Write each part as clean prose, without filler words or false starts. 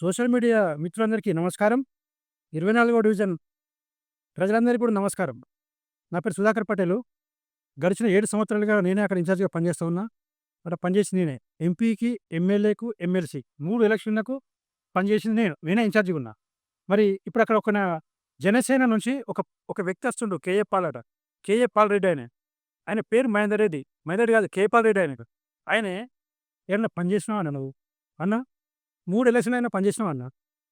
Social media మిత్రులందరికీ నమస్కారం. 24వ division ప్రజలందరికీ కూడా నమస్కారం. నా పేరు సుధాకర్ పటేలు. గడిచిన 7 సంవత్సరాలుగా నేనే అక్కడ ఇన్‌చార్జ్‌గా పనిచేస్తూ ఉన్నా. అక్కడ పనిచేసింది నేనే. ఎంపీకి, ఎమ్మెల్యేకు, ఎమ్మెల్సీ 3 ఎలక్షన్‌లకు పనిచేసింది నేను. నేనే ఇన్‌చార్జ్‌గా ఉన్నా. మరి ఇప్పుడు అక్కడ జనసేన నుంచి ఒక వ్యక్తి వస్తుండు కేఏ పాల్ అట. కేఏ పాల్ రెడ్డి ఆయన. ఆయన పేరు మహేందర్ రెడ్డి. మహేందర్ రెడ్డి కాదు కేఏ పాల్ రెడ్డి ఆయనకు. ఆయనే "ఏడన్నా పని చేసినావా అన్న నువ్వు?" అన్నా 3 ఎలక్షన్‌లయినా పని చేసినావా అన్నా?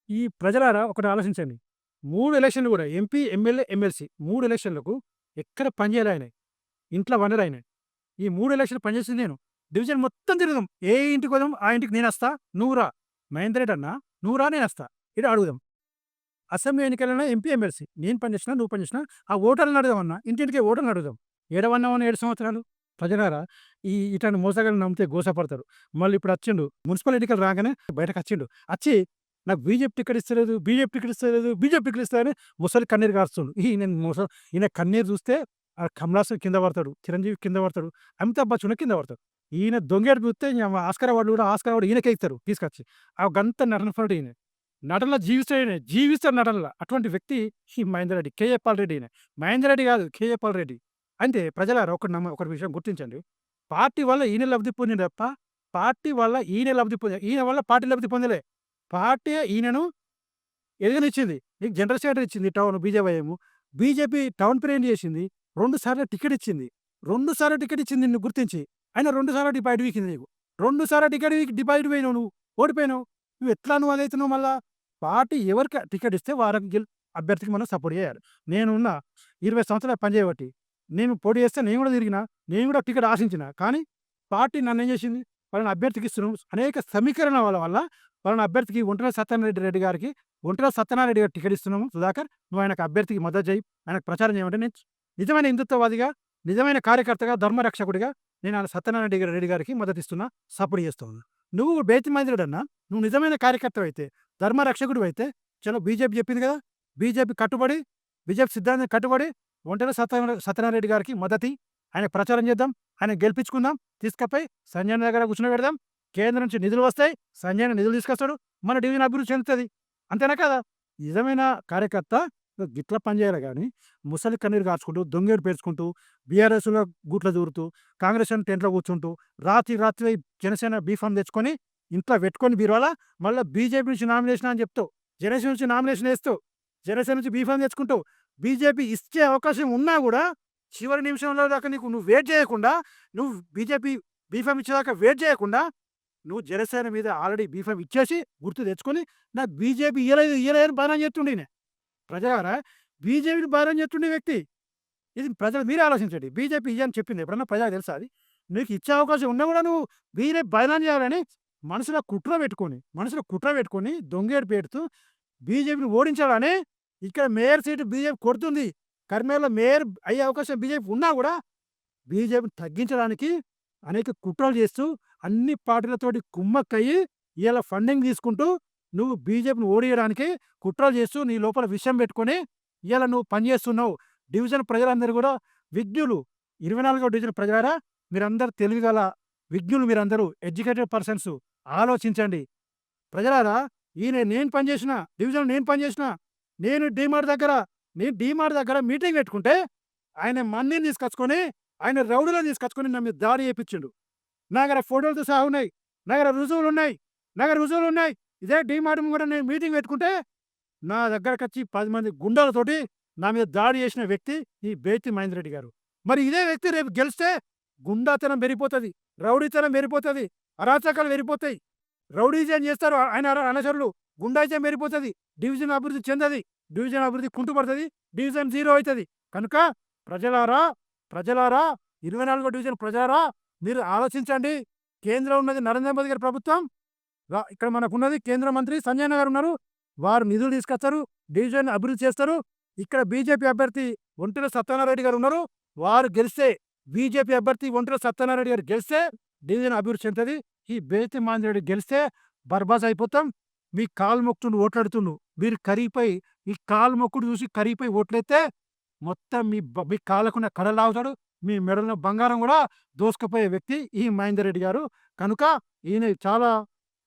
ఈ ప్రజలారా ఒకటి ఆలోచించండి. 3 ఎలక్షన్‌లు గూడా ఎంపీ, ఎమ్మెల్యే, ఎమ్మెల్సీ 3 ఎలక్షన్‌లకు ఎక్కడ పని చేయలే ఆయన. ఇంట్లో వనరాయన. ఈ 3 ఎలక్షన్‌లు పనిచేసింది నేను. డివిజన్ మొత్తం తిరుగుదాం. ఏ ఇంటికి పోదాం, ఆ ఇంటికి నేనొస్తా, నువ్వు రా. మహేందర్ రెడ్డి అన్న, నువ్వు రా నేనొస్తా. ఈడ అడుగుదాం. అసెంబ్లీ ఎన్నికలైనా ఎంపీ, ఎమ్మెల్సీ. నేను పని చేసినా, నువ్వు పని చేసినా, ఆ ఓటర్లని అడుగుదామన్నా. ఇంటింటికి ఓటర్లని అడుగుదాం. ఏడవన్నామని 7 సంవత్సరాలు. ప్రజలారా ఇట్లాంటి మోసగాళ్ళని నమ్మితే గోసపడతారు. మళ్ళీ ఇప్పుడు అచ్చిండు. మున్సిపల్ ఎన్నికలు రాగానే బయటకచ్చిండు. అచ్చి నాకు బీజేపీ టికెట్ ఇస్తలేదు, బీజేపీ టికెట్ ఇస్తలేదు, బీజేపీ టికెట్ ఇస్తదని ముసలి కన్నీరు గారుస్తుండు. ఈయన కన్నీరు చూస్తే ఆ కమల్ హాసన్ కింద పడతాడు, చిరంజీవి కింద పడతాడు, అమితాబ్ బచ్చన్ కింద పడతాడు. ఈయన దొంగేడుపు చూస్తే ఆస్కార్ అవార్డు ఈయనకే ఇస్తారు తీసుకొచ్చి. ఆ గంత నటనపరుడు ఈయన. నటనలో జీవిస్తాడు ఈయన. జీవిస్తాడు నటనలో. అటువంటి వ్యక్తి ఈ మహేందర్ రెడ్డి. కేఏ పాల్ రెడ్డి ఈయన. మహేందర్ రెడ్డి కాదు కేఏ పాల్ రెడ్డి. అంటే ప్రజలారా ఒకటి విషయం గుర్తించండి. పార్టీ వల్ల ఈయన లబ్ధి పొందిండు తప్ప, పార్టీ వల్ల ఈయన లబ్ధి పొందాడు. ఈయన వల్ల పార్టీ లబ్ధి పొందలే. పార్టీయే ఈయనను ఎదగనిచ్చింది. నీకు జనరల్ సెక్రటరీ ఇచ్చింది town BJYM. BJP town president చేసింది. 2 సార్లు టికెట్ ఇచ్చింది. 2 సార్లు టికెట్ ఇచ్చింది నిన్ను గుర్తించి. అయినా 2 సార్లు డిపాజిట్ వీకింది నీకు. 2 సార్లు టికెట్ వీకి డిపాజిట్ పోయినావు నువ్వు. ఓడిపోయినావు. నువ్వు అదైతున్నావు మళ్ళా. పార్టీ ఎవరికి టికెట్ ఇస్తే వారికి అభ్యర్థికి మనం సపోర్ట్ చేయాలి. నేనున్న 20 సంవత్సరాలు పని చేయబట్టి, నేను పోటీ చేస్తే నేను కూడా తిరిగినా, నేను కూడా టికెట్ ఆశించిన. కానీ పార్టీ నన్నేం చేసింది, పలానా అభ్యర్థికి ఇస్తున్నాం. అనేక సమీకరణల వల్ల పలానా అభ్యర్థికి ఒంటెల సత్యనారాయణ రెడ్డి గారికి టికెట్ ఇస్తున్నాము. సుధాకర్, నువ్వు ఆయనకు అభ్యర్థికి మద్దతు చేయి, ఆయనకు ప్రచారం చేయమంటే నేను నిజమైన హిందుత్వవాదిగా, నిజమైన కార్యకర్తగా, ధర్మరక్షకుడిగా నేను ఆయన సత్యనారాయణ రెడ్డి గారికి మద్దతు ఇస్తున్నా, సపోర్ట్ చేస్తూ ఉన్నా. నువ్వు బేతి మహేందరుడన్నా, నువ్వు నిజమైన కార్యకర్తవైతే, ధర్మరక్షకుడివైతే చలో బీజేపీ చెప్పింది కదా, బీజేపీ కట్టుబడి, బీజేపీ సిద్ధాంతానికి కట్టుబడి ఒంటెల సత్యనారాయణ రెడ్డి గారికి మద్దతు ఆయనకు ప్రచారం చేద్దాం, ఆయన గెలిపించుకుందాం, తీసుకపోయి సంజయ్ దగ్గర కూర్చోబెడదాం. కేంద్రం నుంచి నిధులు వస్తాయి, సంజయ్ నిధులు తీసుకొస్తాడు, మన డివిజన్ అభివృద్ధి చెందుతుంది. అంతేనా కదా? నిజమైన కార్యకర్త గిట్లా పనిచేయాలి గానీ, ముసలి కన్నీరు కార్చుకుంటూ, దొంగేడు పేర్చుకుంటూ, బీఆర్ఎస్‌లో గూట్లో దూరుతూ, కాంగ్రెస్ అని టెంట్‌లో కూర్చుంటూ, రాత్రి జనసేన బీఫామ్ తెచ్చుకొని, ఇంట్లో పెట్టుకొని బీరువాల, మళ్ళా బీజేపీ నుంచి నామినేషన్ అని చెప్తావు. జనసేన నుంచి నామినేషన్ ఏస్తావు. జనసేన నుంచి బీఫామ్ తెచ్చుకుంటావు. బీజేపీ ఇచ్చే అవకాశం ఉన్నా గూడా, చివరి నిమిషంలో దాకా నువ్వు వెయిట్ చేయకుండా, నువ్వు బీజేపీ బీఫామ్ ఇచ్చేదాకా వెయిట్ చేయకుండా, నువ్వు జనసేన మీద ఆల్రెడీ బీఫామ్ ఇచ్చేసి, గుర్తు తెచ్చుకొని, నాకు బీజేపీ ఇయ్యలేదని బదనాం చేస్తుండు ఈయన. ప్రజలారా, బీజేపీని బదనాం చేస్తుండే వ్యక్తి. ఇది ప్రజలు మీరే ఆలోచించండి. బీజేపీ ఇయ్యని చెప్పింది ఎప్పుడన్నా ప్రజలకు తెలుసా అది? నీకు ఇచ్చే అవకాశం ఉన్నా కూడా నువ్వు బదనాం చేయాలని మనసులో కుట్ర పెట్టుకొని దొంగేడు పెడుతూ బీజేపీని ఓడించాలని ఇక్కడ మేయర్ సీటు బీజేపీ కొడుతుంది. కర్మేలో మేయర్ అయ్యే అవకాశం బీజేపీ ఉన్నా కూడా బీజేపీని తగ్గించడానికి అనేక కుట్రలు చేస్తూ, అన్ని పార్టీలతోటి కుమ్మక్కయ్యి, ఇయాల ఫండింగ్ తీసుకుంటూ, నువ్వు బీజేపీని ఓడియడానికి కుట్రలు చేస్తూ, నీ లోపల విషం పెట్టుకొని ఇయాల నువ్వు పనిచేస్తున్నావు. డివిజన్ ప్రజలందరూ కూడా విజ్ఞులు. 24వ డివిజన్ ప్రజలారా, మీరందరూ తెలివిగల విజ్ఞులు, మీరందరూ ఎడ్యుకేటెడ్ పర్సన్స్. ఆలోచించండి. ప్రజలారా, నేను పనిచేసిన డివిజన్‌లో నేను డీమార్ట్ దగ్గర మీటింగ్ పెట్టుకుంటే, ఆయన మందిని తీసుకొచ్చుకొని, ఆయన రౌడీలను తీసుకొచ్చుకొని నా మీద దాడి చేపించిండు. నా దగ్గర ఫోటోలతో సహా ఉన్నాయి. నా దగ్గర రుజువులున్నాయి. ఇదే డీమార్ట్ ముంగట నేను మీటింగ్ పెట్టుకుంటే, నా దగ్గరకొచ్చి 10 మంది గుండాలతోటి నా మీద దాడి చేసిన వ్యక్తి ఈ బేతి మహేందర్ రెడ్డి గారు. మరి ఇదే వ్యక్తి రేపు గెలిస్తే గుండాతనం పెరిగిపోతది, రౌడీతనం పెరిగిపోతది, అరాచకాలు పెరిగిపోతాయి. రౌడీజం చేస్తారు ఆయన అనుచరులు. గుండాయిజం పెరిగిపోతది. డివిజన్ అభివృద్ధి చెందది. డివిజన్ అభివృద్ధి కుంటుపడుతుంది. డివిజన్ జీరో అవుతుంది. కనుక ప్రజలారా 24వ డివిజన్ ప్రజలారా, మీరు ఆలోచించండి. కేంద్రం ఉన్నది నరేంద్ర మోదీ గారి ప్రభుత్వం. ఇక్కడ మనకున్నది కేంద్ర మంత్రి సంజయ్ గారు ఉన్నారు. వారు నిధులు తీసుకొస్తారు, డివిజన్ అభివృద్ధి చేస్తారు. ఇక్కడ బీజేపీ అభ్యర్థి ఒంటెల సత్యనారాయణ రెడ్డి గారు ఉన్నారు. వారు గెలిస్తే, బీజేపీ అభ్యర్థి ఒంటెల సత్యనారాయణ రెడ్డి గారు గెలిస్తే డివిజన్ అభివృద్ధి చెందుతుంది. ఈ బేతి మహేందర్ రెడ్డి గెలిస్తే బర్బాజ్ అయిపోతాం. మీ కాలు మొక్కుతుండు ఓట్లాడుతుండు. మీరు కరిగిపోయి, ఈ కాలు మొక్కుడు చూసి కరిగిపోయి ఓట్లయితే మొత్తం మీ కాళ్ళకున్న కడ లాగుతాడు. మీ మెడలో బంగారం కూడా దోసుకుపోయే వ్యక్తి ఈ మహేందర్ రెడ్డి గారు. కనుక ఈయన చాలా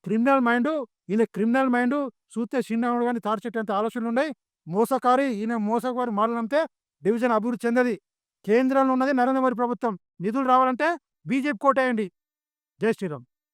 క్రిమినల్ మైండు. ఈయన క్రిమినల్ మైండు చూస్తే చిన్నవాడు కానీ తాడిచెట్టంత ఆలోచనలు ఉన్నాయి. మోసకారి, ఈయన మోసకారి మోడల్ నమ్మితే డివిజన్ అభివృద్ధి చెందది. కేంద్రంలో ఉన్నది నరేంద్ర మోదీ ప్రభుత్వం. నిధులు రావాలంటే బీజేపీ కోటేయండి. జై శ్రీరామ్.